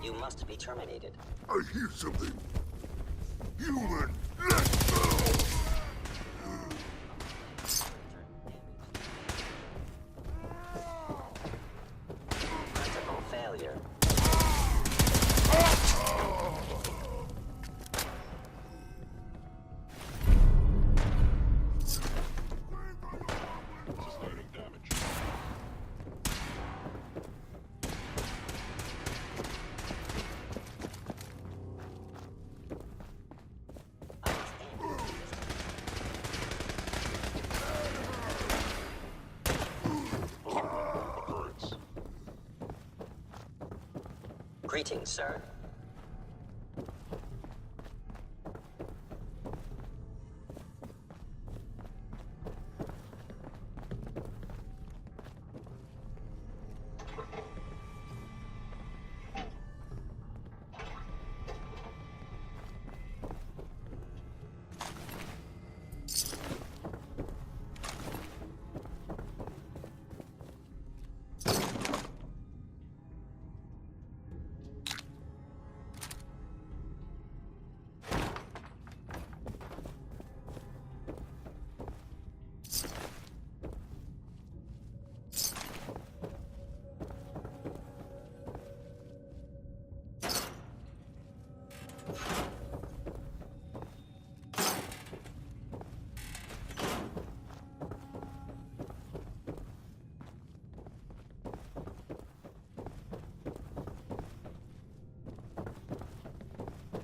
You must be terminated. I hear something. Human, let's go! Critical failure. Sustaining damage. Occurrence. Greetings, sir.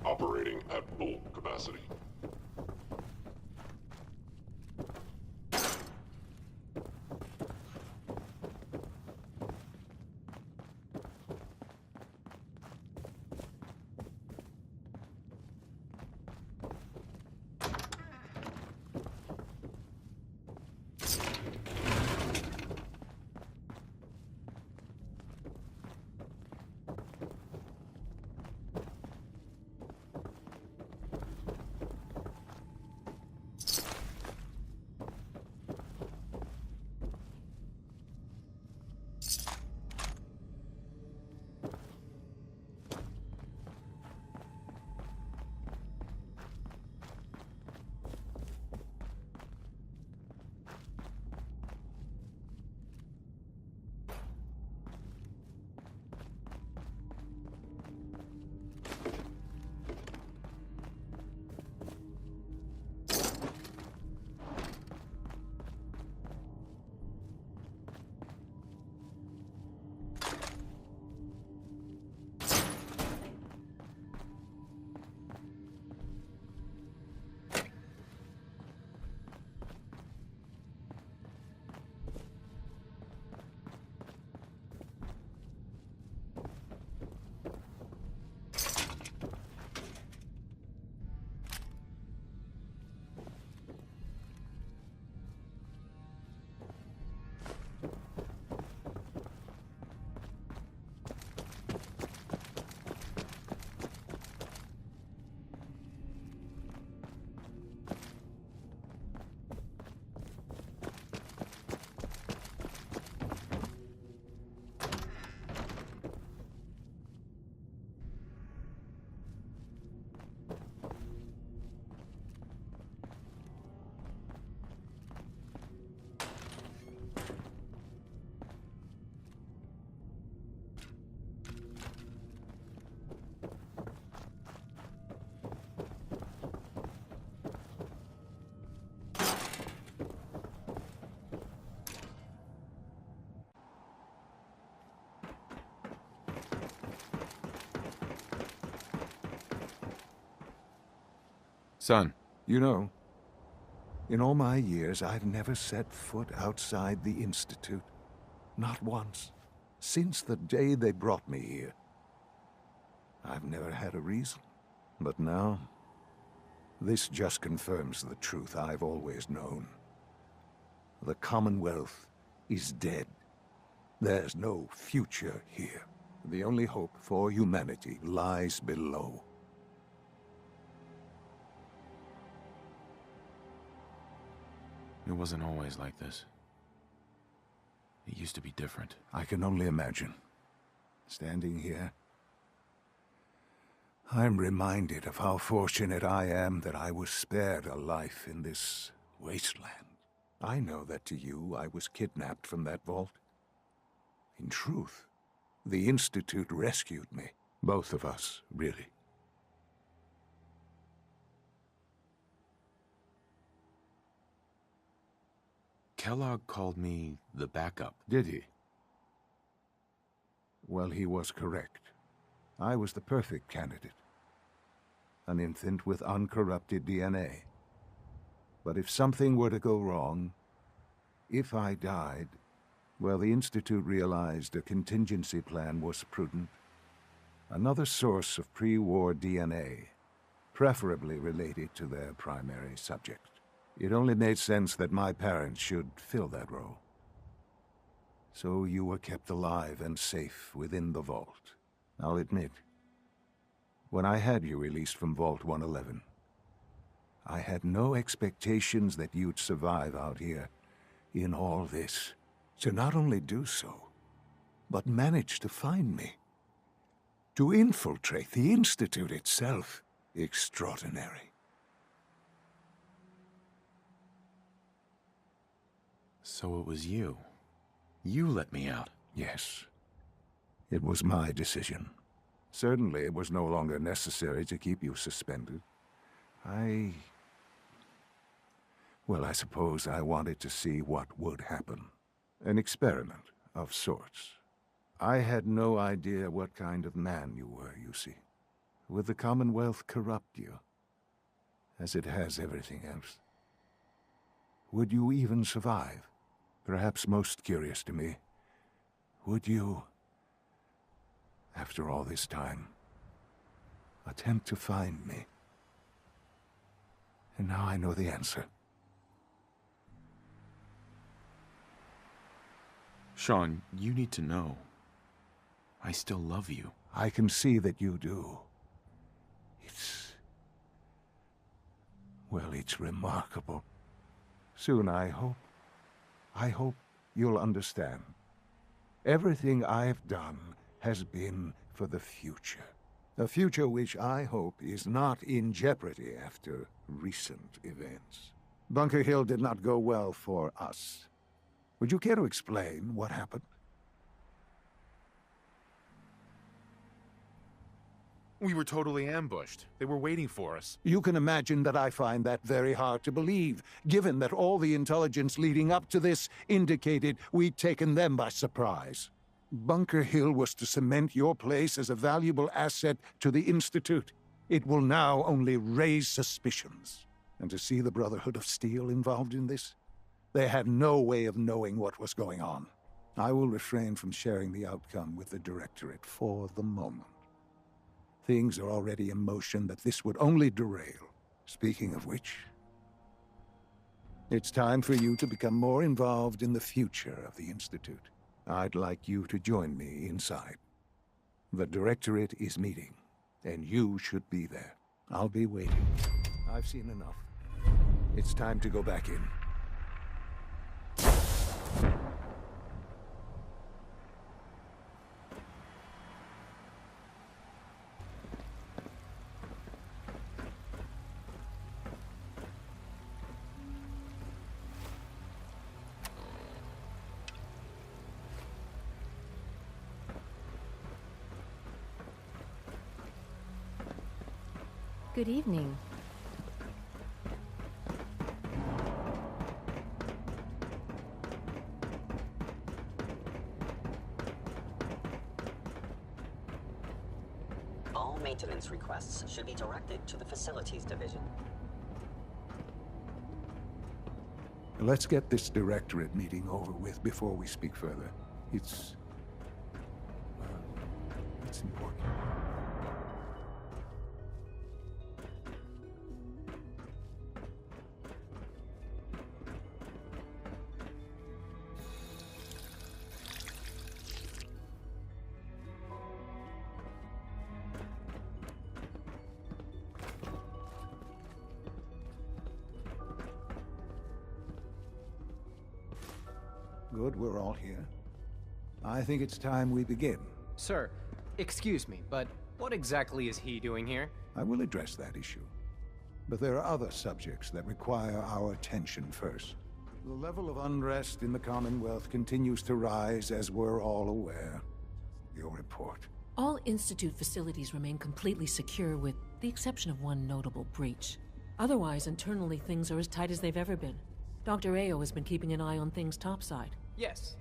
Operating at full capacity. Son. You know, in all my years, I've never set foot outside the Institute. Not once. Since the day they brought me here. I've never had a reason. But now, this just confirms the truth I've always known. The Commonwealth is dead. There's no future here. The only hope for humanity lies below. It wasn't always like this. It used to be different. I can only imagine. Standing here, I'm reminded of how fortunate I am that I was spared a life in this wasteland. I know that to you, I was kidnapped from that vault. In truth, the Institute rescued me. Both of us, really. Kellogg called me the backup. Did he? Well, he was correct. I was the perfect candidate. An infant with uncorrupted DNA. But if something were to go wrong, if I died, well, the Institute realized a contingency plan was prudent. Another source of pre-war DNA, preferably related to their primary subject. It only made sense that my parents should fill that role. So you were kept alive and safe within the vault. I'll admit, when I had you released from Vault 111, I had no expectations that you'd survive out here in all this. To not only do so, but manage to find me. To infiltrate the Institute itself. Extraordinary. So it was you. You let me out. Yes. It was my decision. Certainly it was no longer necessary to keep you suspended. Well, I suppose I wanted to see what would happen. An experiment of sorts. I had no idea what kind of man you were, you see. Would the Commonwealth corrupt you, as it has everything else? Would you even survive? Perhaps most curious to me, would you, after all this time, attempt to find me? And now I know the answer. Sean, you need to know. I still love you. I can see that you do. Well, it's remarkable. Soon, I hope you'll understand. Everything I've done has been for the future. A future which I hope is not in jeopardy after recent events. Bunker Hill did not go well for us. Would you care to explain what happened? We were totally ambushed. They were waiting for us. You can imagine that I find that very hard to believe, given that all the intelligence leading up to this indicated we'd taken them by surprise. Bunker Hill was to cement your place as a valuable asset to the Institute. It will now only raise suspicions. And to see the Brotherhood of Steel involved in this? They had no way of knowing what was going on. I will refrain from sharing the outcome with the Directorate for the moment. Things are already in motion that this would only derail. Speaking of which, it's time for you to become more involved in the future of the Institute. I'd like you to join me inside. The Directorate is meeting, and you should be there. I'll be waiting. I've seen enough. It's time to go back in. Good evening. All maintenance requests should be directed to the Facilities Division. Let's get this Directorate meeting over with before we speak further. It's important. Good, we're all here. I think it's time we begin. Sir, excuse me, but What exactly is he doing here? I will address that issue. But there are other subjects that require our attention first. The level of unrest in the Commonwealth continues to rise, as we're all aware. Your report. All Institute facilities remain completely secure with the exception of one notable breach. Otherwise, internally things are as tight as they've ever been. Dr. Ayo has been keeping an eye on things topside. Yes,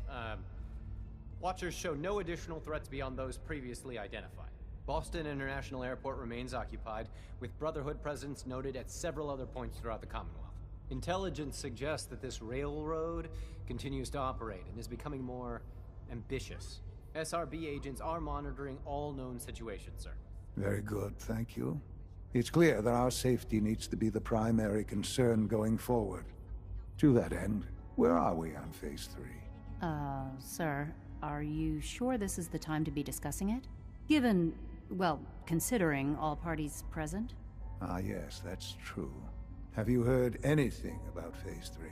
Watchers show no additional threats beyond those previously identified. Boston International Airport remains occupied, with Brotherhood presence noted at several other points throughout the Commonwealth. Intelligence suggests that this railroad continues to operate and is becoming more ambitious. SRB agents are monitoring all known situations, sir. Very good, thank you. It's clear that our safety needs to be the primary concern going forward. To that end, where are we on Phase 3? Sir, are you sure this is the time to be discussing it? Given, well, considering all parties present? Ah, yes, that's true. Have you heard anything about Phase 3?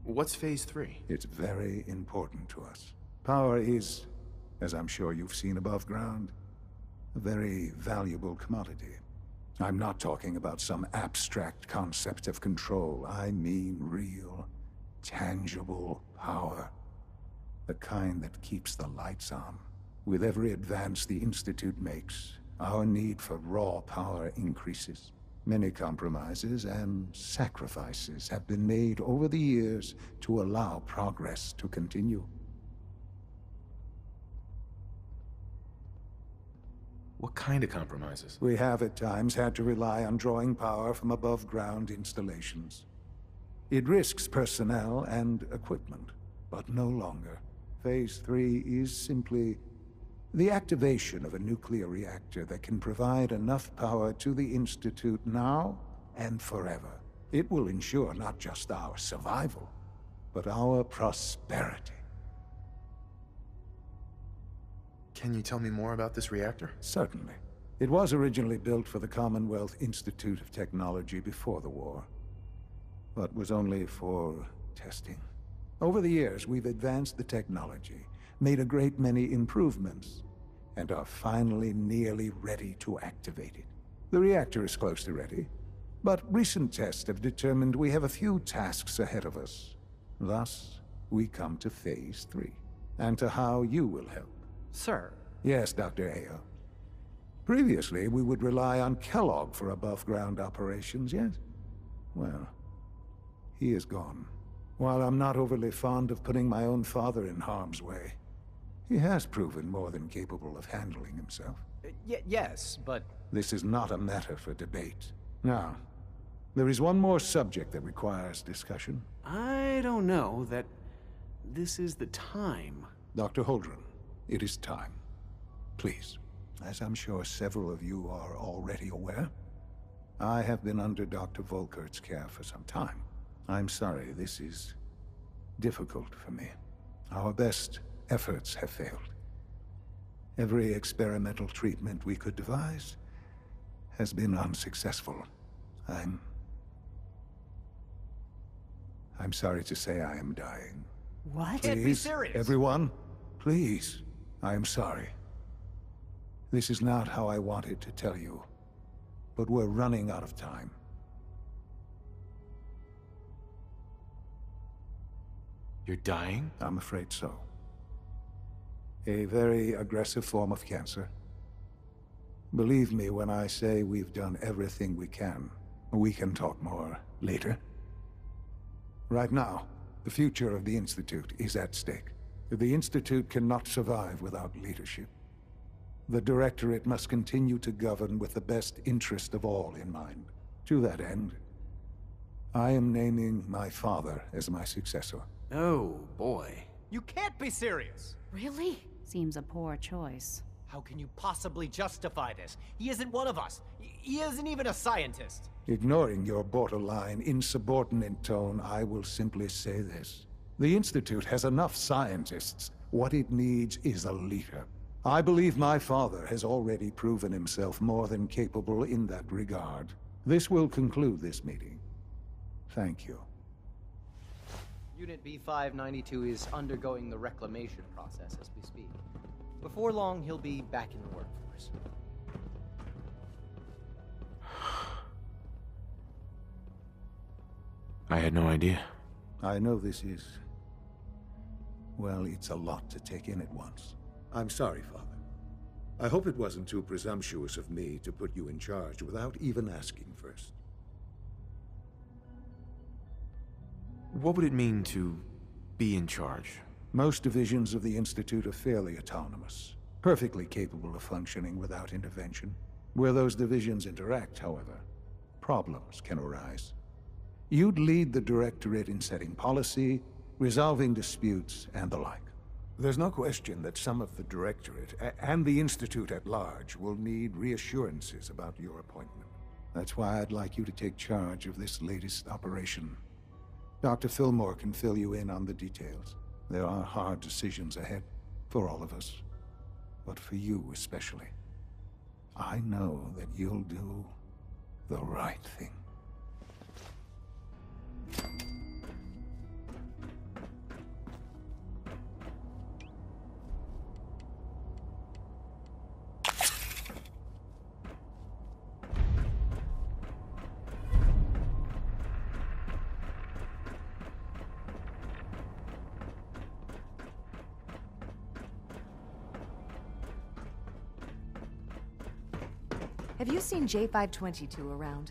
What's Phase 3? It's very important to us. Power is, as I'm sure you've seen above ground, a very valuable commodity. I'm not talking about some abstract concept of control. I mean real, tangible power. The kind that keeps the lights on. With every advance the Institute makes, our need for raw power increases. Many compromises and sacrifices have been made over the years to allow progress to continue. What kind of compromises? We have at times had to rely on drawing power from above-ground installations. It risks personnel and equipment, but no longer. Phase 3 is simply the activation of a nuclear reactor that can provide enough power to the Institute now and forever. It will ensure not just our survival, but our prosperity. Can you tell me more about this reactor? Certainly. It was originally built for the Commonwealth Institute of Technology before the war, but was only for testing. Over the years, we've advanced the technology, made a great many improvements, and are finally nearly ready to activate it. The reactor is close to ready, but recent tests have determined we have a few tasks ahead of us. Thus, we come to Phase 3, and to how you will help. Sir. Yes, Dr. Ayo. Previously, we would rely on Kellogg for above-ground operations, yes? Well, he is gone. While I'm not overly fond of putting my own father in harm's way, he has proven more than capable of handling himself. Yes, but... This is not a matter for debate. Now, there is one more subject that requires discussion. I don't know that this is the time. Dr. Holdren, it is time. Please, as I'm sure several of you are already aware, I have been under Dr. Volkert's care for some time. I'm sorry, this is difficult for me. Our best efforts have failed. Every experimental treatment we could devise has been unsuccessful. I'm sorry to say I am dying. What? Can't be serious. Everyone, please. I am sorry. This is not how I wanted to tell you, but we're running out of time. You're dying? I'm afraid so. A very aggressive form of cancer. Believe me when I say we've done everything we can. We can talk more later. Right now, the future of the Institute is at stake. The Institute cannot survive without leadership. The Directorate must continue to govern with the best interest of all in mind. To that end, I am naming my father as my successor. Oh, boy. You can't be serious! Really? Seems a poor choice. How can you possibly justify this? He isn't one of us. He isn't even a scientist. Ignoring your borderline, insubordinate tone, I will simply say this. The Institute has enough scientists. What it needs is a leader. I believe my father has already proven himself more than capable in that regard. This will conclude this meeting. Thank you. Unit B592 is undergoing the reclamation process as we speak. Before long, he'll be back in the workforce. I had no idea. I know this is... well, it's a lot to take in at once. I'm sorry, Father. I hope it wasn't too presumptuous of me to put you in charge without even asking first. What would it mean to be in charge? Most divisions of the Institute are fairly autonomous, perfectly capable of functioning without intervention. Where those divisions interact, however, problems can arise. You'd lead the Directorate in setting policy, resolving disputes, and the like. There's no question that some of the Directorate, and the Institute at large, will need reassurances about your appointment. That's why I'd like you to take charge of this latest operation. Dr. Fillmore can fill you in on the details. There are hard decisions ahead, for all of us. But for you especially. I know that you'll do the right thing. Have you seen J522 around?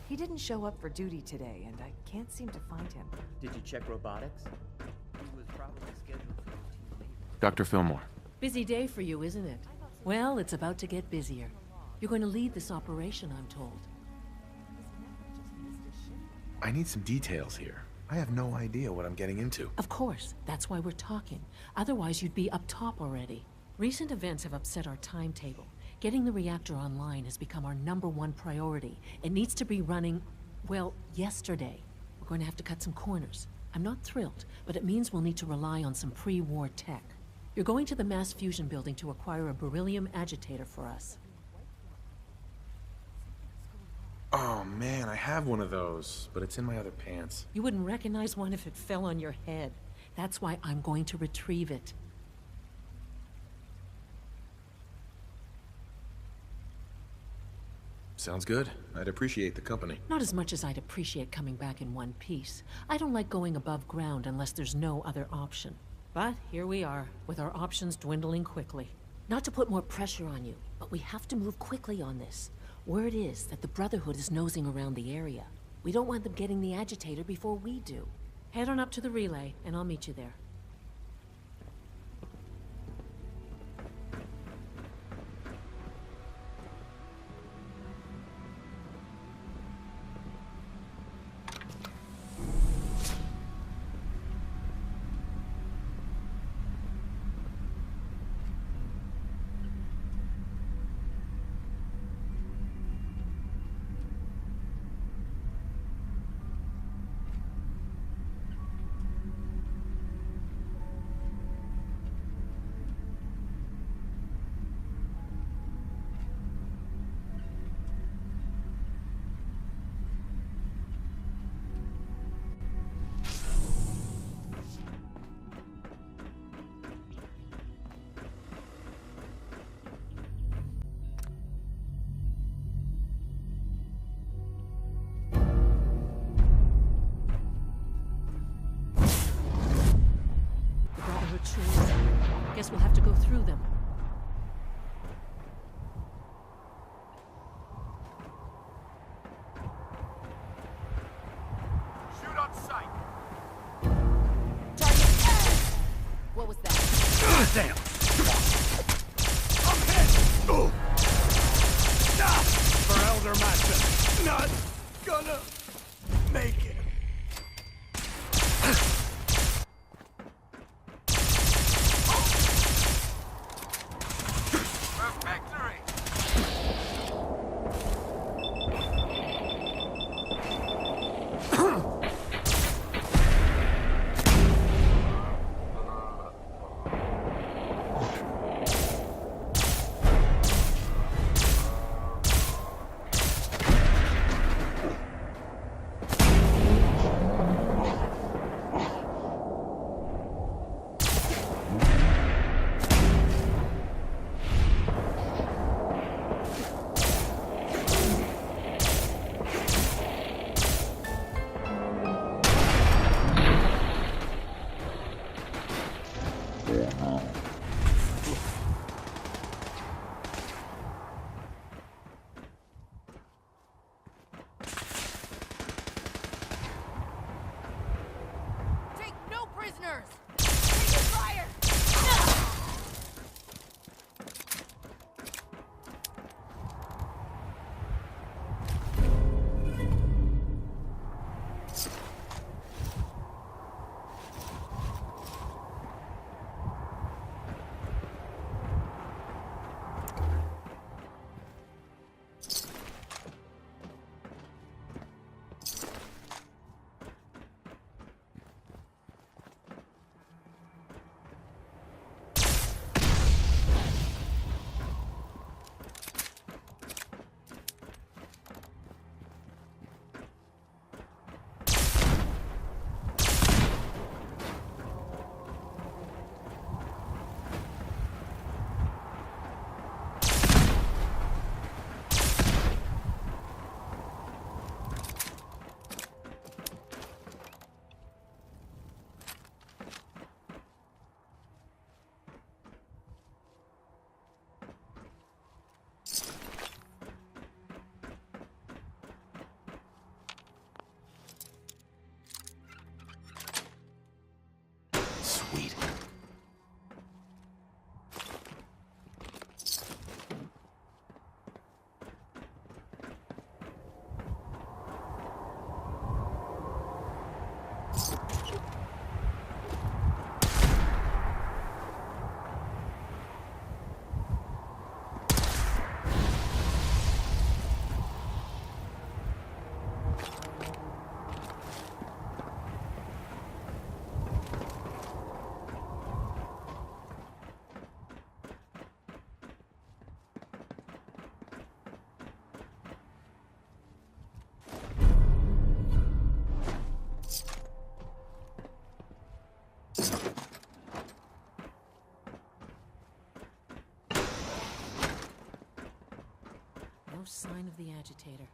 He didn't show up for duty today, and I can't seem to find him. Did you check robotics? He was probably scheduled for routine maintenance. Dr. Fillmore. Busy day for you, isn't it? Well, it's about to get busier. You're going to lead this operation, I'm told. I need some details here. I have no idea what I'm getting into. Of course, that's why we're talking. Otherwise, you'd be up top already. Recent events have upset our timetable. Getting the reactor online has become our #1 priority. It needs to be running, well, yesterday. We're going to have to cut some corners. I'm not thrilled, but it means we'll need to rely on some pre-war tech. You're going to the mass fusion building to acquire a beryllium agitator for us. Oh man, I have one of those, but it's in my other pants. You wouldn't recognize one if it fell on your head. That's why I'm going to retrieve it. Sounds good. I'd appreciate the company. Not as much as I'd appreciate coming back in one piece. I don't like going above ground unless there's no other option. But here we are, with our options dwindling quickly. Not to put more pressure on you, but we have to move quickly on this. Word is that the Brotherhood is nosing around the area. We don't want them getting the agitator before we do. Head on up to the relay, and I'll meet you there. Guess we'll have to go through them. Shoot on sight! What was that? Damn! I'm hit! Oh. Stop! For Elder Master! Not gonna make it. sign of the agitator.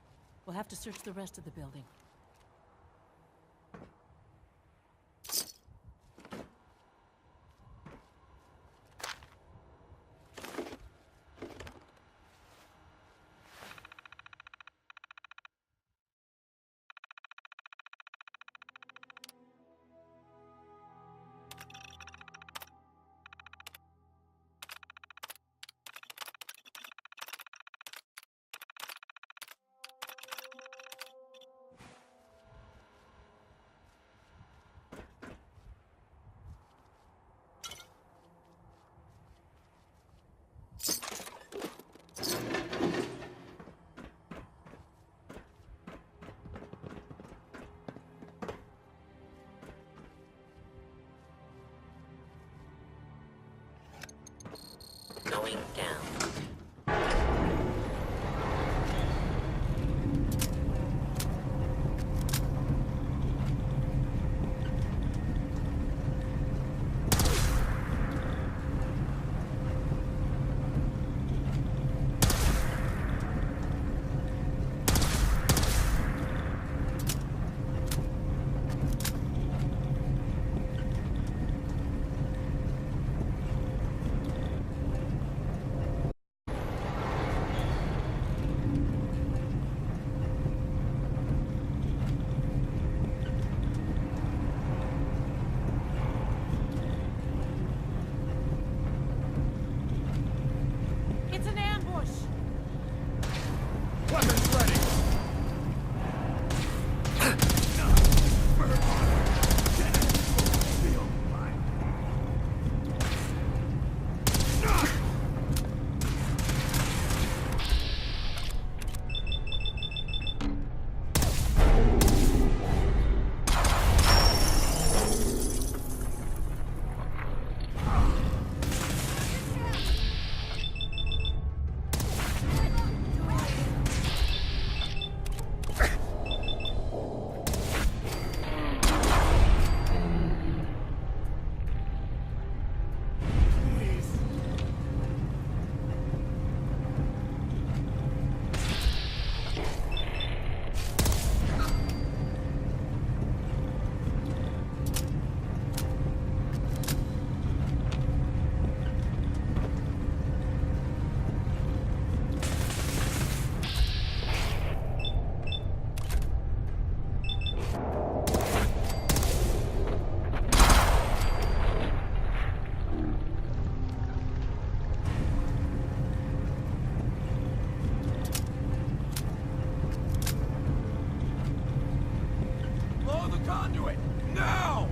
We'll have to search the rest of the building. Going down. It's an ambush! Weapons ready! Blow the conduit! Now!